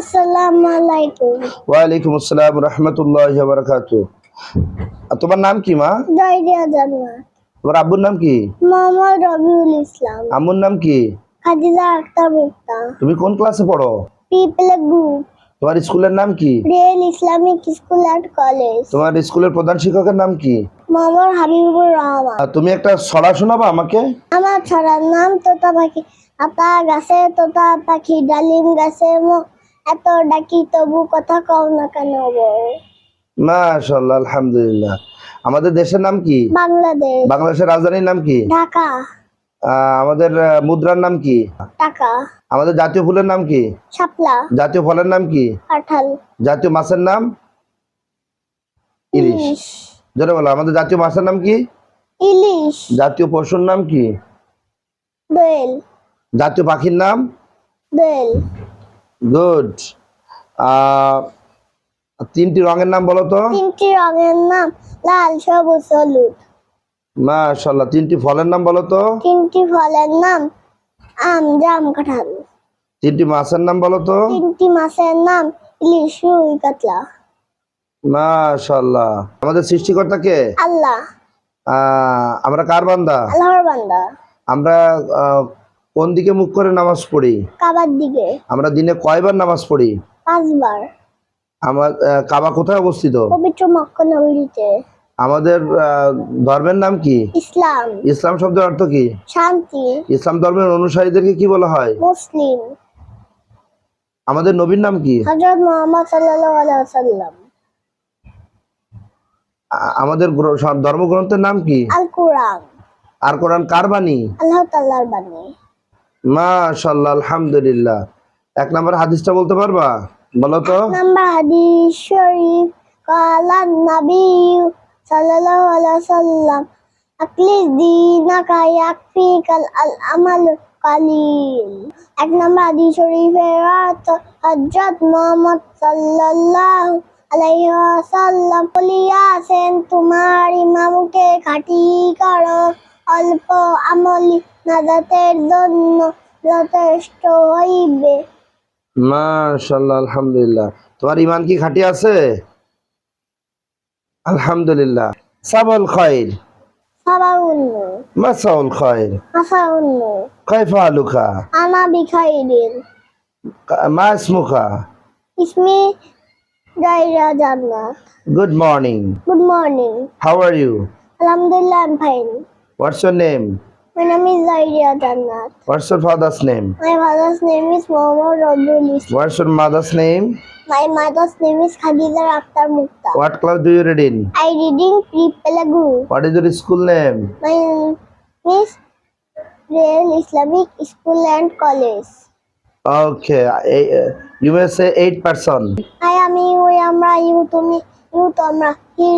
আসসালামু আলাইকুম। ওয়ালাইকুম আসসালাম রাহমাতুল্লাহি ওয়া বারাকাতুহু। তোমার নাম কি মা? জাইরিয়া জান্নাত। তোমার আব্বুর নাম কি? মোহাম্মদ রবিউল ইসলাম। আম্মুর নাম কি? খাদিজা আক্তার মুক্তা। তুমি কোন ক্লাসে পড়ো? People group. তোমার স্কুলের নাম কি? Real Islamic school and college. তোমার স্কুলের প্রধান শিক্ষকের নাম কি? মোহাম্মদ হাবিবুর রহমান। তুমি একটা ছড়া শোনাবা আমাকে? আমার ছড়ার নাম তোতা পাখি। আতা গাছে তোতা পাখি, ডালিম গাছে এত ডাকি তবু কথা কও না কেন বউ? মাশাআল্লাহ, আলহামদুলিল্লাহ। আমাদের দেশের নাম কি? বাংলাদেশ। বাংলাদেশের রাজধানীর নাম কি? ঢাকা। আমাদের মুদ্রার নাম কি? টাকা। আমাদের জাতীয় ফুলের নাম কি? শাপলা। জাতীয় ফলের নাম কি? কাঁঠাল। জাতীয় মাছের নাম? ইলিশ। জোরে বলো, আমাদের জাতীয় মাছের নাম কি? ইলিশ। জাতীয় পশুর নাম কি? দোয়েল। জাতীয় পাখির নাম? দোয়েল। গুড। তিনটি রঙের নাম বলো তো? তিনটি রঙের নাম লাল, সবুজ, হলুদ। মাশাআল্লাহ। তিনটি ফলের নাম বলো তো? তিনটি ফলের নাম আম, জাম, কাঁঠাল। তিনটি মাছের নাম বলো তো? তিনটি মাছের নাম ইলিশ, রুই, কাতলা। মাশাআল্লাহ। আমাদের সৃষ্টিকর্তা কে? আল্লাহ। আমরা কার বান্দা? আল্লাহর বান্দা। আমরা কোন দিকে মুখ করে নামাজ পড়ি? কাবার দিকে। আমরা দিনে কয়বার নামাজ পড়ি? 5 বার। আমার কাবা কোথায় অবস্থিত? পবিত্র মক্কা নগরীতে। আমাদের ধর্মের নাম কি? ইসলাম। ইসলাম শব্দের অর্থ কি? শান্তি। ইসলাম ধর্মের অনুসারীদেরকে কি বলা হয়? মুসলিম। আমাদের নবীর নাম কি? হযরত মুহাম্মদ সাল্লাল্লাহু আলাইহি ওয়াসাল্লাম। আমাদের ধর্মগ্রন্থের নাম কি? আল কোরআন। আর কোরআন কার বাণী? আল্লাহ তাআলার বাণী। মাশাআল্লাহ, আলহামদুলিল্লাহ। 1 নম্বর হাদিসটা বলতে পারবা? বলো তো। নাম্বার হাদিস শরীফ, কালান নবী সাল্লাল্লাহু আলাইহি ওয়াসাল্লাম, আকলিস দিনাকা ইয়াকফিকাল আল আমাল কালিল। 1 নম্বর হাদিস শরীফের অর্থ, হযরত মুহাম্মদ সাল্লাল্লাহু আলাইহি ওয়াসাল্লাম বলিয়াছেন, তোমার ইমামকে খাঁটি করো, অল্প আমলি নাজাতের জন্য যথেষ্ট হইবে। মাশাআল্লাহ, আলহামদুলিল্লাহ। তোমার ঈমান কি খাঁটি আছে? আলহামদুলিল্লাহ। সাবাল খাইর। সাবাউন্নু। মাসাউল খাইর। আসাউন্নু। কাইফা আলুকা? আনা বিখাইরিন। মা ইসমুকা? ইসমি জাইরিয়া জান্নাত। Good morning. Good morning. How are you? Alhamdulillah, I'm fine. What's your name? My name is Zairiya Jannat. What's your father's name? My father's name is Mohammad Rabiul Islam. What's your mother's name? My mother's name is Khadija Akhtar Mukta. What class do you read in? I reading pre-Pelagru. What is your school name? My name is Real Islamic School and College. Okay. You may say 8 person. I am you, Amra, you to me, you to Amra, he,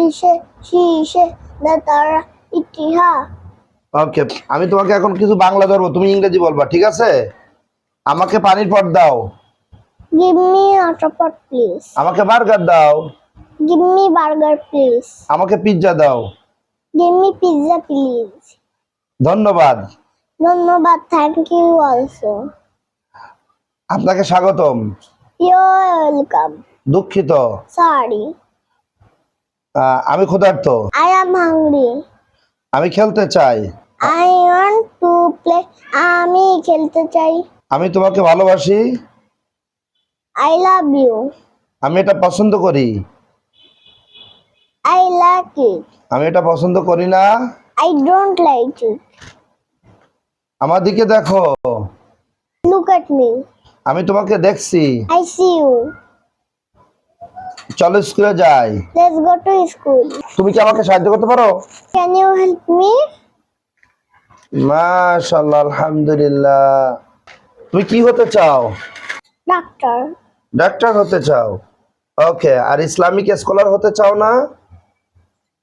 she, Datara, Itiha. ওকে, আমি তোমাকে এখন কিছু বাংলা ধরবো, তুমি ইংরেজি বলবা, ঠিক আছে? আমাকে পানির পট দাও। Give me a pot, please. আমাকে বার্গার দাও। Give me burger, please. আমাকে পিৎজা দাও। Give me pizza, please. ধন্যবাদ। Dhanyabad, thank you also. আপনাকে স্বাগতম। You're welcome. দুঃখিত। Sorry. আমি ক্ষুধার্ত। I am hungry. আমি খেলতে চাই। I want to play. আমি খেলতে চাই। আমি তোমাকে ভালোবাসি। I love you. আমি এটা পছন্দ করি। I like it. আমি এটা পছন্দ করি না। I don't like it. আমার দিকে দেখো। Look at me. আমি তোমাকে দেখছি। I see you. চলো স্কুলে যাই। Let's go to school. তুমি কি আমাকে সাহায্য করতে পারো? Can you help me? মাশাআল্লাহ, আলহামদুলিল্লাহ। তুমি কি হতে চাও? Doctor. ডাক্তার হতে চাও? ওকে। আর ইসলামিক স্কলার হতে চাও না?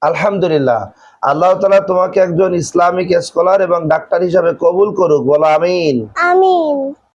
আলহামদুলিল্লাহ। আল্লাহ তাআলা তোমাকে একজন ইসলামিক স্কলার এবং ডাক্তার হিসাবে কবুল করুক, বলো আমিন। আমিন।